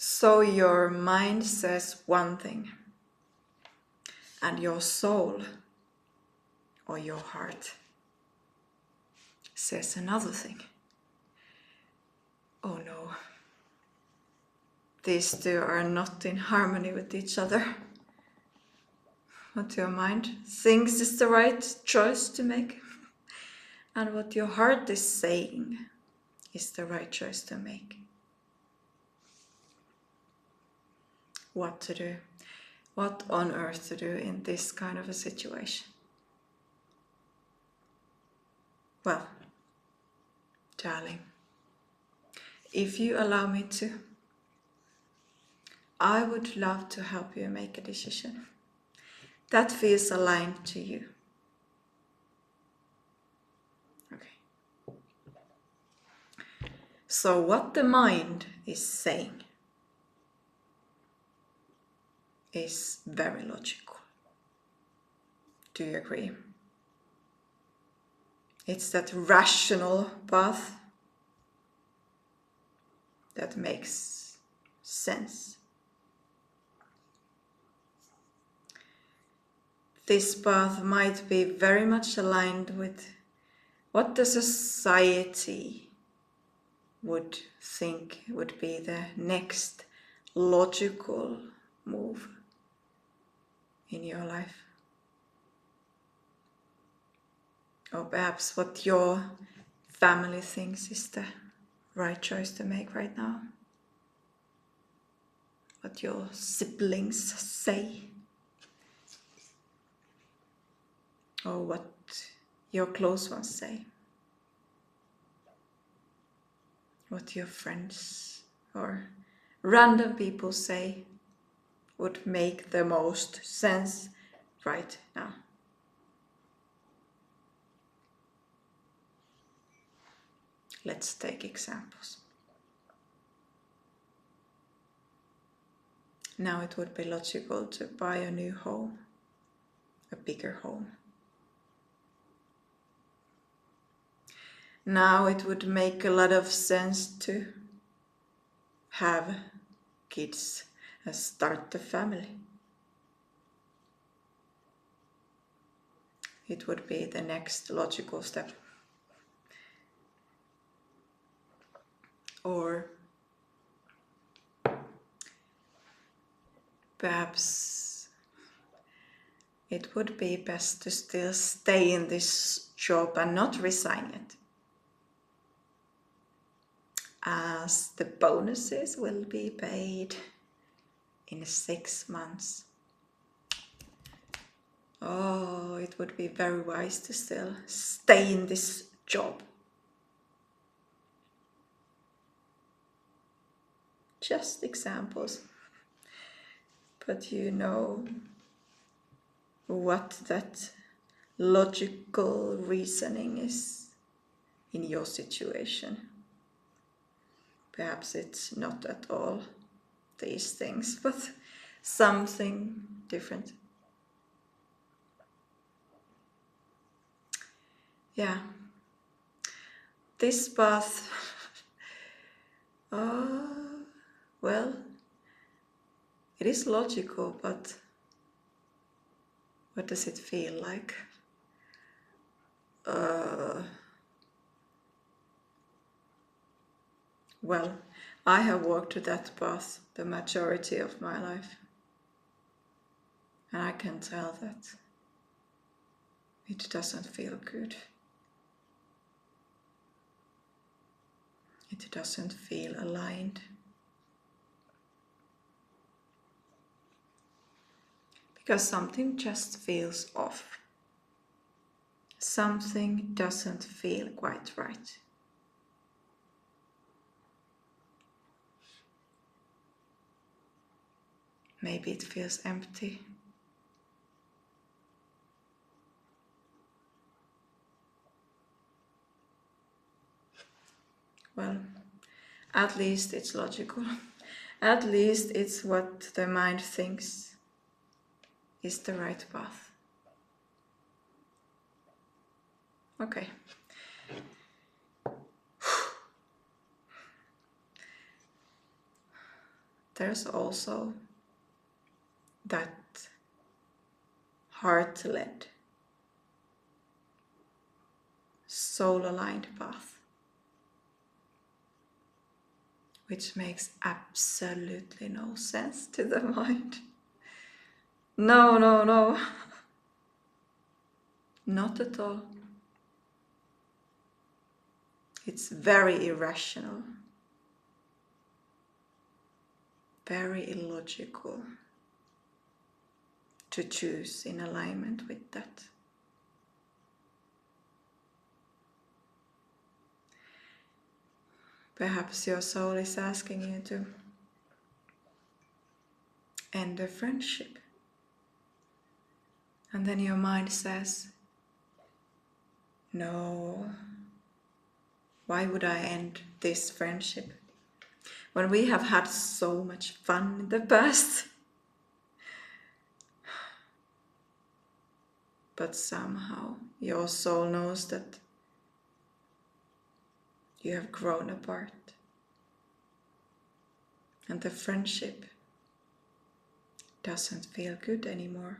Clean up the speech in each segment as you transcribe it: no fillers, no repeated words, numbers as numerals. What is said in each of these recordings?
So your mind says one thing, and your soul or your heart says another thing. Oh no, these two are not in harmony with each other. What your mind thinks is the right choice to make, and what your heart is saying is the right choice to make. What to do? What on earth to do in this kind of a situation? Well, darling, if you allow me to, I would love to help you make a decision that feels aligned to you. Okay. So what the mind is saying is very logical. Do you agree? It's that rational path that makes sense. This path might be very much aligned with what the society would think would be the next logical move in your life. Or perhaps what your family thinks is the right choice to make right now. What your siblings say. Or what your close ones say. What your friends or random people say would make the most sense right now. Let's take examples. Now it would be logical to buy a new home, a bigger home. Now it would make a lot of sense to have kids and start a family. It would be the next logical step. Or perhaps it would be best to still stay in this job and not resign it, as the bonuses will be paid in 6 months. Oh, it would be very wise to still stay in this job. Just examples. But you know what that logical reasoning is in your situation. Perhaps it's not at all these things, but something different. Yeah, this path, well, it is logical, but what does it feel like? Well, I have walked that path the majority of my life, and I can tell that it doesn't feel good. It doesn't feel aligned. Because something just feels off. Something doesn't feel quite right. Maybe it feels empty. Well, at least it's logical. At least it's what the mind thinks is the right path. Okay. there's also that heart-led, soul-aligned path, which makes absolutely no sense to the mind. No, no, no. Not at all. It's very irrational, very illogical to choose in alignment with that. Perhaps your soul is asking you to end a friendship. And then your mind says, no, why would I end this friendship when we have had so much fun in the past? But somehow your soul knows that you have grown apart and the friendship doesn't feel good anymore.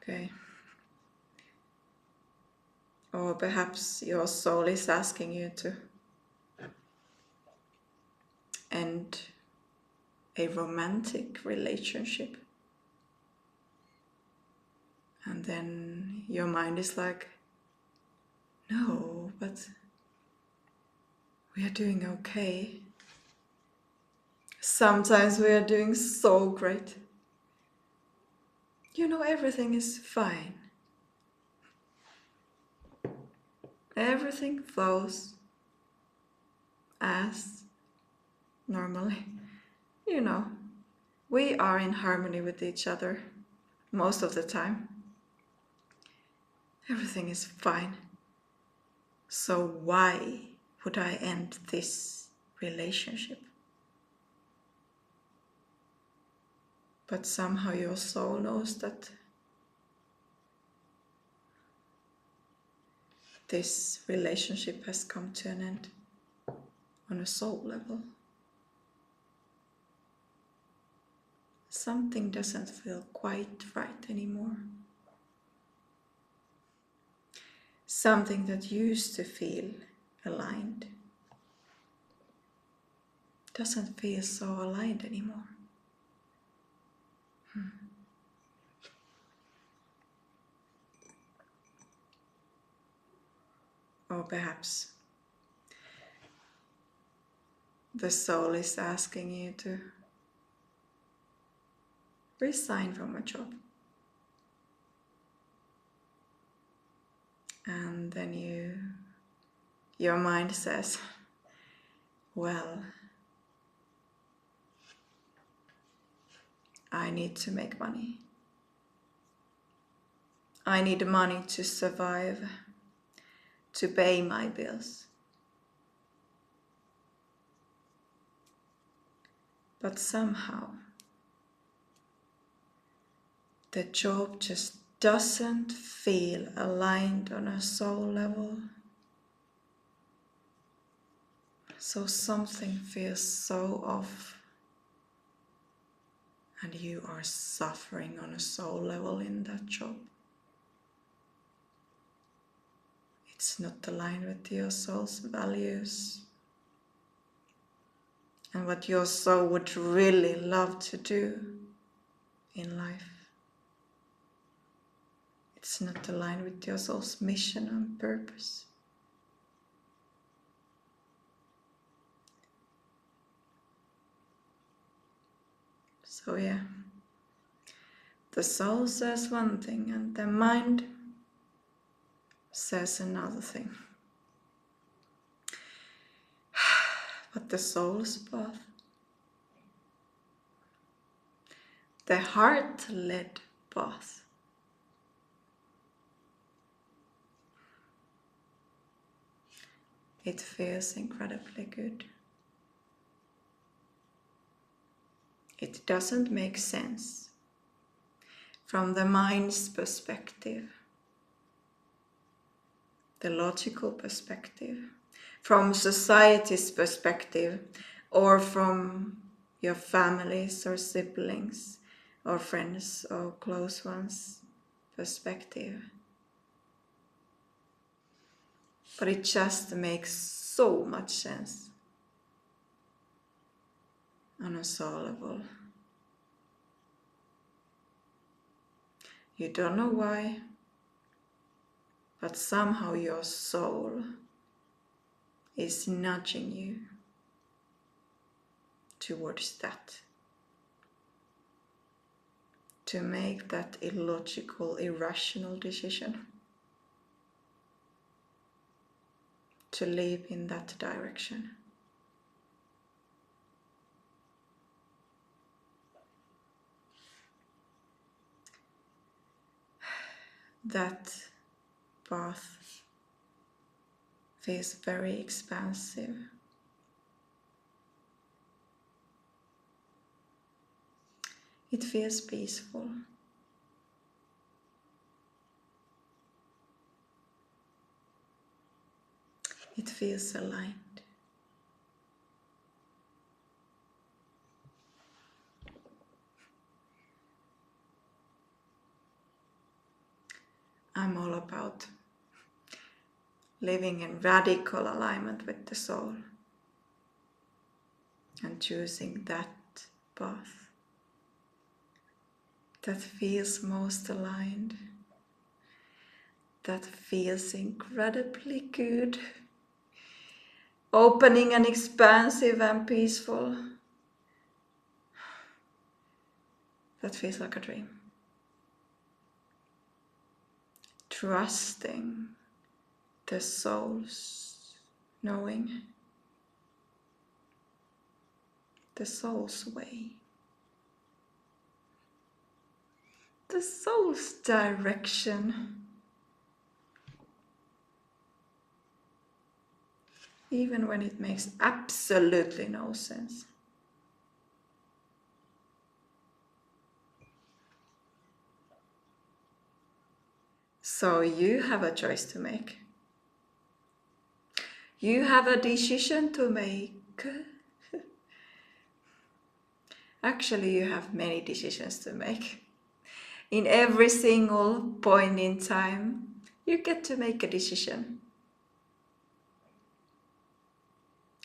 Okay. Or perhaps your soul is asking you to end a romantic relationship. And then your mind is like, no, but we are doing okay. Sometimes we are doing so great. You know, everything is fine. Everything flows as normally. You know, we are in harmony with each other most of the time. Everything is fine. So why would I end this relationship? But somehow your soul knows that this relationship has come to an end on a soul level. Something doesn't feel quite right anymore. Something that used to feel aligned doesn't feel so aligned anymore. Or perhaps the soul is asking you to resign from a job. And then your mind says, well, I need to make money. I need money to survive, to pay my bills. But somehow, the job just doesn't feel aligned on a soul level. So something feels so off, and you are suffering on a soul level in that job. It's not aligned with your soul's values and what your soul would really love to do in life. It's not aligned with your soul's mission and purpose. So yeah, the soul says one thing and the mind says another thing. But the soul's path, the heart-led path, it feels incredibly good. It doesn't make sense from the mind's perspective, the logical perspective, from society's perspective, or from your families or siblings or friends or close ones' perspective. But it just makes so much sense on a soul level. You don't know why, but somehow your soul is nudging you towards that. To make that illogical, irrational decision. To live in that direction. That path feels very expansive. It feels peaceful. It feels aligned. I'm all about living in radical alignment with the soul and choosing that path that feels most aligned, that feels incredibly good, opening and expansive and peaceful. That feels like a dream. Trusting the soul's knowing, the soul's way, the soul's direction, even when it makes absolutely no sense. So you have a choice to make. You have a decision to make. Actually, you have many decisions to make. In every single point in time, you get to make a decision.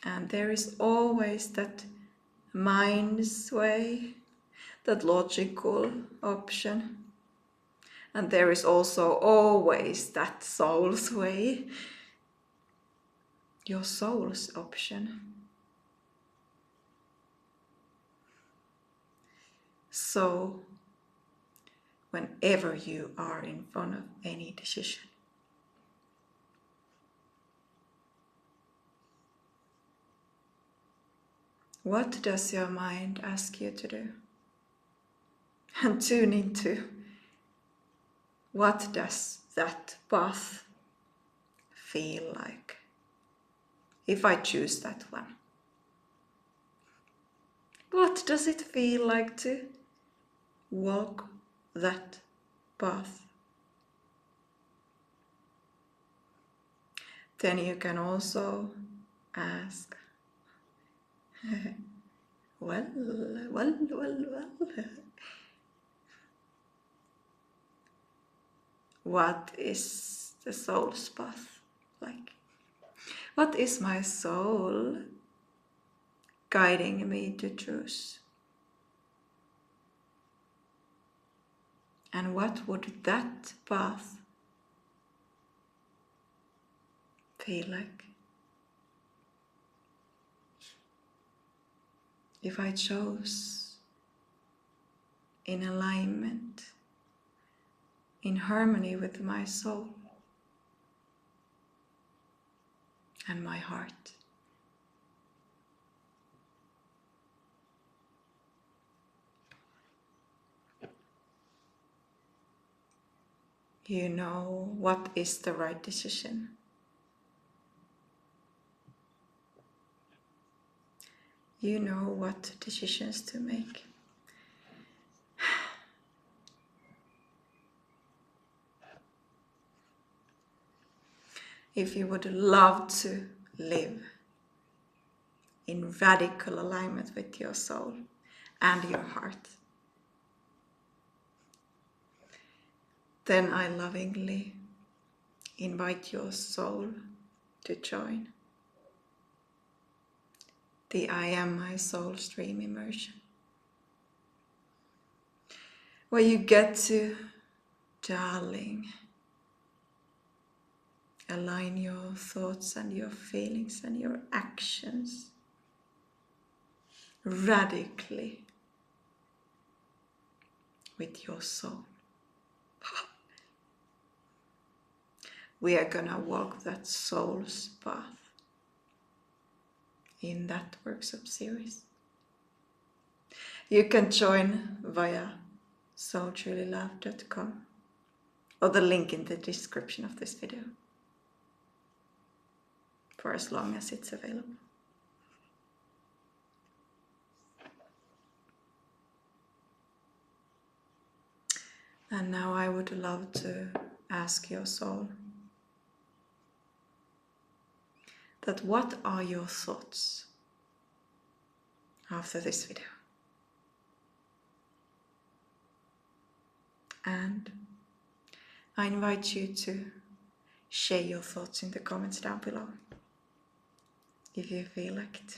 And there is always that mind's way, that logical option. And there is also always that soul's way, your soul's option. So, whenever you are in front of any decision, what does your mind ask you to do? And tune into, what does that path feel like if I choose that one? What does it feel like to walk that path? Then you can also ask, well, what is the soul's path like? What is my soul guiding me to choose? And what would that path feel like if I chose in alignment, in harmony with my soul and my heart? You know what is the right decision. You know what decisions to make. If you would love to live in radical alignment with your soul and your heart, then I lovingly invite your soul to join the I Am My Soul Stream immersion, where you get to, darling, align your thoughts and your feelings and your actions radically with your soul. We are gonna walk that soul's path in that workshop series. You can join via soultruelylove.com or the link in the description of this video for as long as it's available. And now I would love to ask your soul that what are your thoughts after this video? And I invite you to share your thoughts in the comments down below if you feel like it.